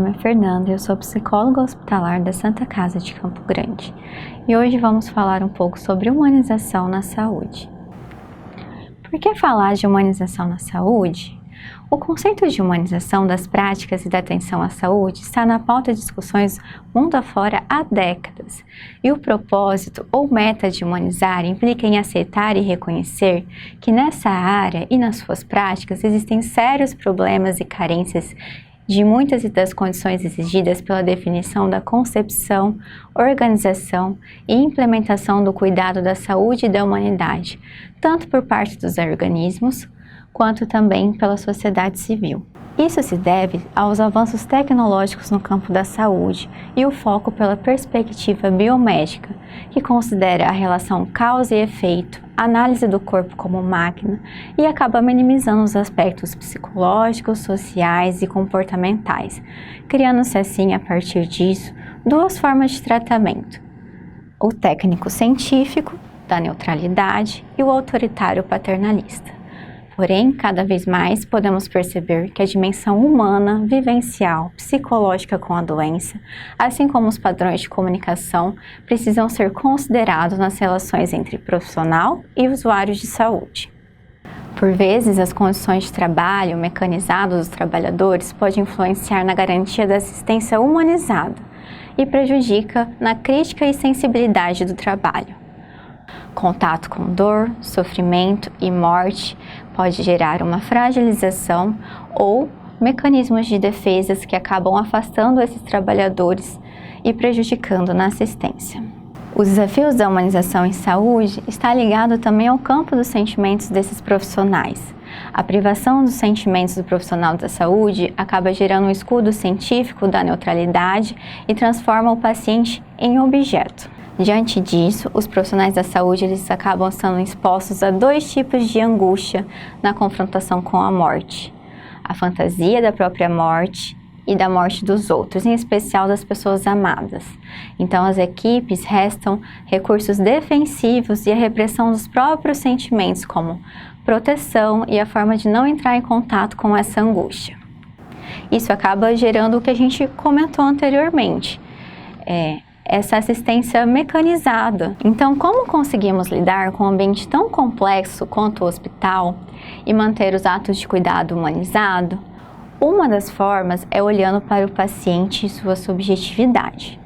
nome é Fernanda e eu sou psicóloga hospitalar da Santa Casa de Campo Grande. E hoje vamos falar um pouco sobre humanização na saúde. Por que falar de humanização na saúde? O conceito de humanização das práticas e da atenção à saúde está na pauta de discussões mundo afora há décadas. E o propósito ou meta de humanizar implica em aceitar e reconhecer que nessa área e nas suas práticas existem sérios problemas e carências de muitas das condições exigidas pela definição da concepção, organização e implementação do cuidado da saúde e da humanidade, tanto por parte dos organismos, quanto também pela sociedade civil. Isso se deve aos avanços tecnológicos no campo da saúde e o foco pela perspectiva biomédica, que considera a relação causa e efeito, análise do corpo como máquina e acaba minimizando os aspectos psicológicos, sociais e comportamentais, criando-se assim, a partir disso, duas formas de tratamento: o técnico-científico, da neutralidade, e o autoritário paternalista. Porém, cada vez mais podemos perceber que a dimensão humana, vivencial, psicológica com a doença, assim como os padrões de comunicação, precisam ser considerados nas relações entre profissional e usuários de saúde. Por vezes, as condições de trabalho mecanizado dos trabalhadores podem influenciar na garantia da assistência humanizada e prejudica na crítica e sensibilidade do trabalho. Contato com dor, sofrimento e morte pode gerar uma fragilização ou mecanismos de defesas que acabam afastando esses trabalhadores e prejudicando na assistência. Os desafios da humanização em saúde está ligado também ao campo dos sentimentos desses profissionais. A privação dos sentimentos do profissional da saúde acaba gerando um escudo científico da neutralidade e transforma o paciente em objeto. Diante disso, os profissionais da saúde eles acabam sendo expostos a dois tipos de angústia na confrontação com a morte: a fantasia da própria morte e da morte dos outros, em especial das pessoas amadas. Então, as equipes restam recursos defensivos e a repressão dos próprios sentimentos, como proteção e a forma de não entrar em contato com essa angústia. Isso acaba gerando o que a gente comentou anteriormente, essa assistência mecanizada. Então, como conseguimos lidar com um ambiente tão complexo quanto o hospital e manter os atos de cuidado humanizado? Uma das formas é olhando para o paciente e sua subjetividade.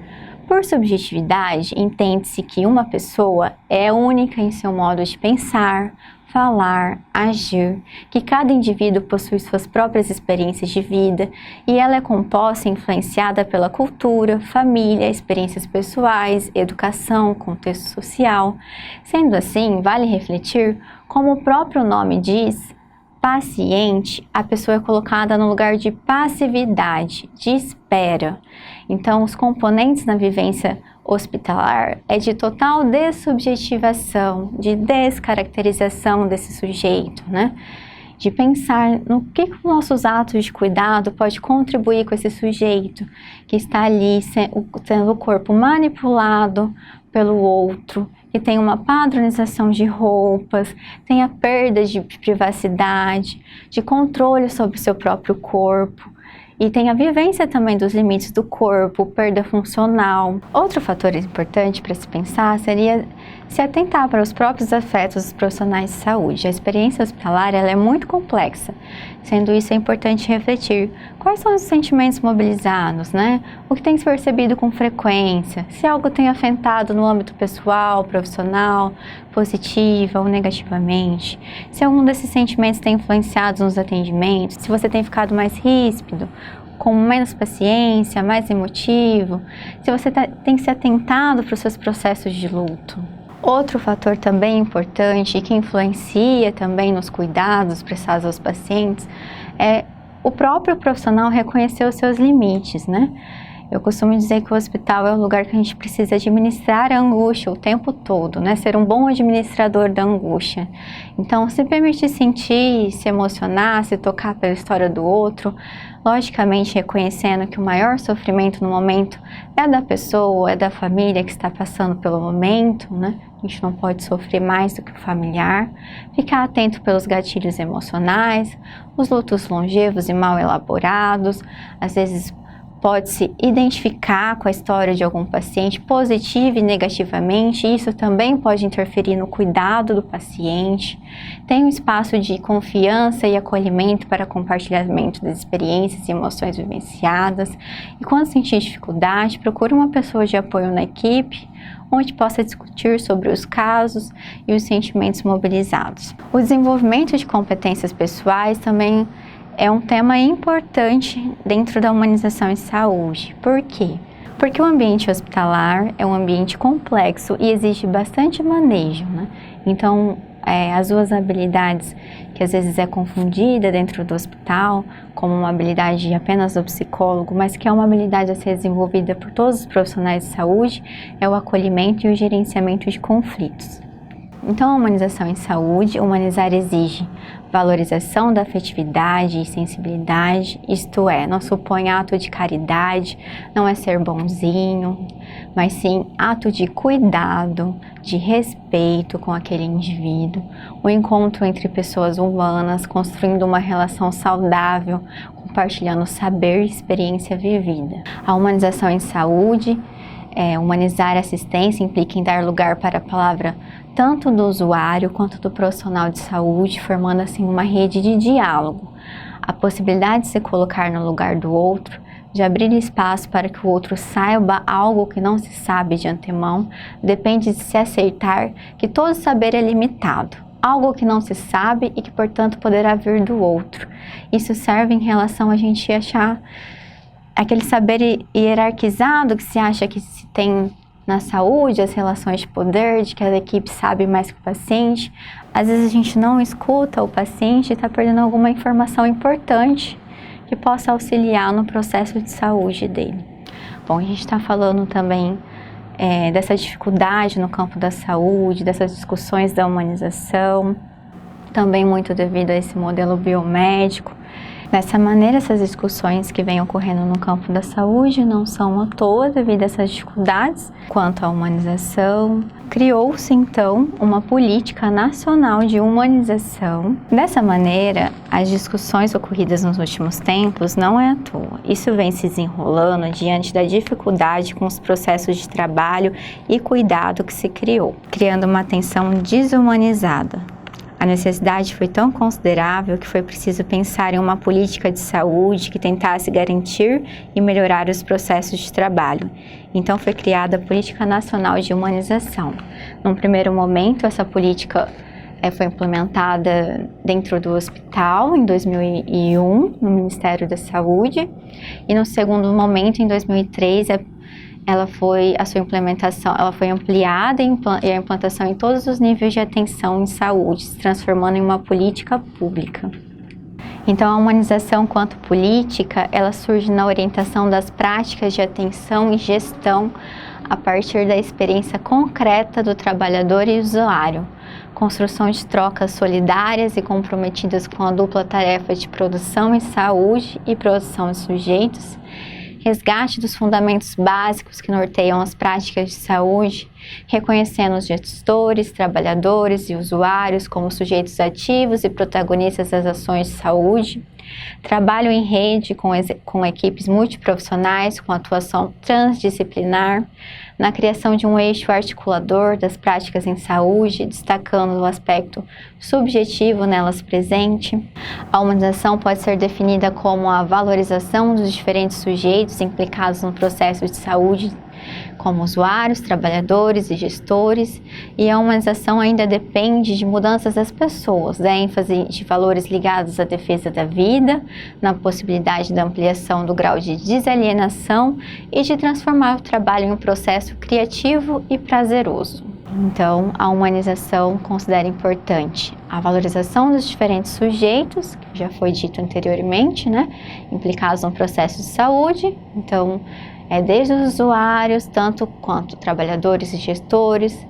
Por subjetividade, entende-se que uma pessoa é única em seu modo de pensar, falar, agir, que cada indivíduo possui suas próprias experiências de vida e ela é composta e influenciada pela cultura, família, experiências pessoais, educação, contexto social. Sendo assim, vale refletir, como o próprio nome diz, paciente, a pessoa é colocada no lugar de passividade, de espera. Então, os componentes na vivência hospitalar é de total dessubjetivação, de descaracterização desse sujeito, né? De pensar no que os nossos atos de cuidado pode contribuir com esse sujeito que está ali tendo o corpo manipulado pelo outro, que tem uma padronização de roupas, tem a perda de privacidade, de controle sobre o seu próprio corpo, e tem a vivência também dos limites do corpo, perda funcional. Outro fator importante para se pensar seria se atentar para os próprios afetos dos profissionais de saúde. A experiência hospitalar ela é muito complexa, sendo isso é importante refletir quais são os sentimentos mobilizados, né? O que tem se percebido com frequência, se algo tem afetado no âmbito pessoal, profissional, positiva ou negativamente, se algum desses sentimentos tem influenciado nos atendimentos, se você tem ficado mais ríspido, com menos paciência, mais emotivo, se você tem se atentado para os seus processos de luto. Outro fator também importante e que influencia também nos cuidados prestados aos pacientes é o próprio profissional reconhecer os seus limites, né? Eu costumo dizer que o hospital é o lugar que a gente precisa administrar a angústia o tempo todo, né? Ser um bom administrador da angústia. Então, se permitir sentir, se emocionar, se tocar pela história do outro, logicamente reconhecendo que o maior sofrimento no momento é da pessoa, é da família que está passando pelo momento, né? A gente não pode sofrer mais do que o familiar. Ficar atento pelos gatilhos emocionais, os lutos longevos e mal elaborados, às vezes Pode-se identificar com a história de algum paciente positiva e negativamente, isso também pode interferir no cuidado do paciente. Tem um espaço de confiança e acolhimento para compartilhamento das experiências e emoções vivenciadas. E quando sentir dificuldade, procure uma pessoa de apoio na equipe, onde possa discutir sobre os casos e os sentimentos mobilizados. O desenvolvimento de competências pessoais também é um tema importante dentro da humanização em saúde. Por quê? Porque o ambiente hospitalar é um ambiente complexo e exige bastante manejo, né? Então, as duas habilidades que às vezes é confundida dentro do hospital como uma habilidade apenas do psicólogo, mas que é uma habilidade a ser desenvolvida por todos os profissionais de saúde, é o acolhimento e o gerenciamento de conflitos. Então, a humanização em saúde, humanizar exige valorização da afetividade e sensibilidade, isto é, não supõe ato de caridade, não é ser bonzinho, mas sim ato de cuidado, de respeito com aquele indivíduo, o encontro entre pessoas humanas, construindo uma relação saudável, compartilhando saber e experiência vivida. A humanização em saúde, humanizar a assistência implica em dar lugar para a palavra tanto do usuário quanto do profissional de saúde, formando assim uma rede de diálogo. A possibilidade de se colocar no lugar do outro, de abrir espaço para que o outro saiba algo que não se sabe de antemão, depende de se aceitar que todo saber é limitado, algo que não se sabe e que, portanto, poderá vir do outro. Isso serve em relação a gente achar aquele saber hierarquizado que se acha que se tem na saúde, as relações de poder, de que a equipe sabe mais que o paciente. Às vezes a gente não escuta o paciente e está perdendo alguma informação importante que possa auxiliar no processo de saúde dele. Bom, a gente está falando também dessa dificuldade no campo da saúde, dessas discussões da humanização, também muito devido a esse modelo biomédico. Dessa maneira, essas discussões que vêm ocorrendo no campo da saúde não são à toa devido a essas dificuldades. Quanto à humanização, criou-se então uma política nacional de humanização. Dessa maneira, as discussões ocorridas nos últimos tempos não é à toa. Isso vem se desenrolando diante da dificuldade com os processos de trabalho e cuidado que se criou, criando uma atenção desumanizada. A necessidade foi tão considerável que foi preciso pensar em uma política de saúde que tentasse garantir e melhorar os processos de trabalho. Então foi criada a Política Nacional de Humanização. Num primeiro momento, essa política foi implementada dentro do hospital em 2001, no Ministério da Saúde, e no segundo momento, em 2003, a sua implementação foi ampliada e a implantação em todos os níveis de atenção em saúde, se transformando em uma política pública. Então, a humanização quanto política, ela surge na orientação das práticas de atenção e gestão a partir da experiência concreta do trabalhador e usuário, construção de trocas solidárias e comprometidas com a dupla tarefa de produção em saúde e produção de sujeitos, resgate dos fundamentos básicos que norteiam as práticas de saúde, reconhecendo os gestores, trabalhadores e usuários como sujeitos ativos e protagonistas das ações de saúde, trabalho em rede com equipes multiprofissionais com atuação transdisciplinar, na criação de um eixo articulador das práticas em saúde, destacando o aspecto subjetivo nelas presente. A humanização pode ser definida como a valorização dos diferentes sujeitos implicados no processo de saúde, como usuários, trabalhadores e gestores, e a humanização ainda depende de mudanças das pessoas, da ênfase de valores ligados à defesa da vida, na possibilidade da ampliação do grau de desalienação e de transformar o trabalho em um processo criativo e prazeroso. Então, a humanização considera importante a valorização dos diferentes sujeitos, que já foi dito anteriormente, né, implicados no processo de saúde. Então, desde os usuários, tanto quanto trabalhadores e gestores,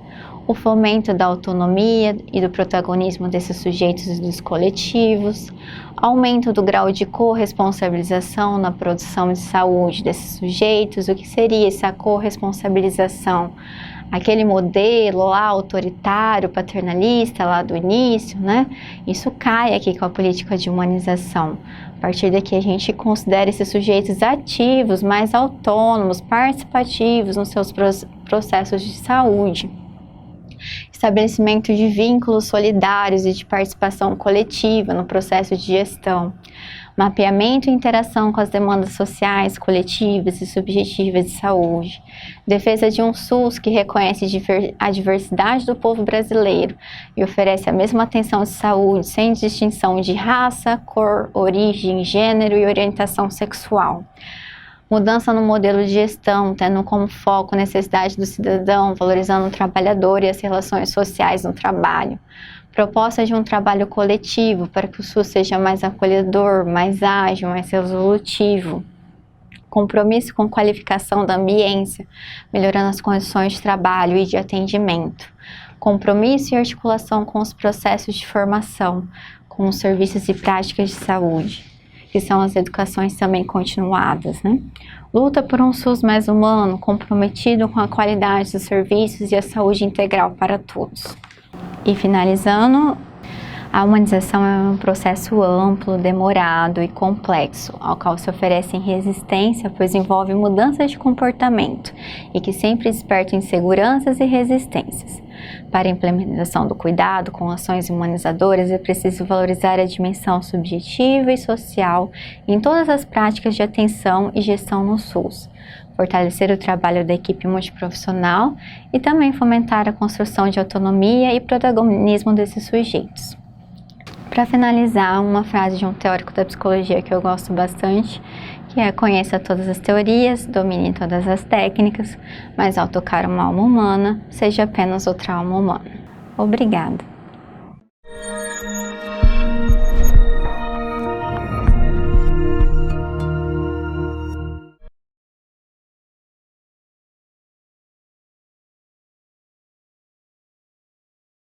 o fomento da autonomia e do protagonismo desses sujeitos e dos coletivos, aumento do grau de corresponsabilização na produção de saúde desses sujeitos. O que seria essa corresponsabilização? aquele modelo lá autoritário, paternalista lá do início, né? Isso cai aqui com a política de humanização. A partir daqui a gente considera esses sujeitos ativos, mais autônomos, participativos nos seus processos de saúde. Estabelecimento de vínculos solidários e de participação coletiva no processo de gestão. Mapeamento e interação com as demandas sociais, coletivas e subjetivas de saúde. Defesa de um SUS que reconhece a diversidade do povo brasileiro e oferece a mesma atenção de saúde sem distinção de raça, cor, origem, gênero e orientação sexual. Mudança no modelo de gestão, tendo como foco a necessidade do cidadão, valorizando o trabalhador e as relações sociais no trabalho. Proposta de um trabalho coletivo para que o SUS seja mais acolhedor, mais ágil, mais resolutivo. Compromisso com qualificação da ambiência, melhorando as condições de trabalho e de atendimento. Compromisso e articulação com os processos de formação, com os serviços e práticas de saúde, que são as educações também continuadas, né? Luta por um SUS mais humano, comprometido com a qualidade dos serviços e a saúde integral para todos. E finalizando, a humanização é um processo amplo, demorado e complexo, ao qual se oferecem resistência, pois envolve mudanças de comportamento e que sempre desperta inseguranças e resistências. Para a implementação do cuidado com ações humanizadoras, é preciso valorizar a dimensão subjetiva e social em todas as práticas de atenção e gestão no SUS, fortalecer o trabalho da equipe multiprofissional e também fomentar a construção de autonomia e protagonismo desses sujeitos. Para finalizar, uma frase de um teórico da psicologia que eu gosto bastante, que é: conheça todas as teorias, domine todas as técnicas, mas ao tocar uma alma humana, seja apenas outra alma humana. Obrigada!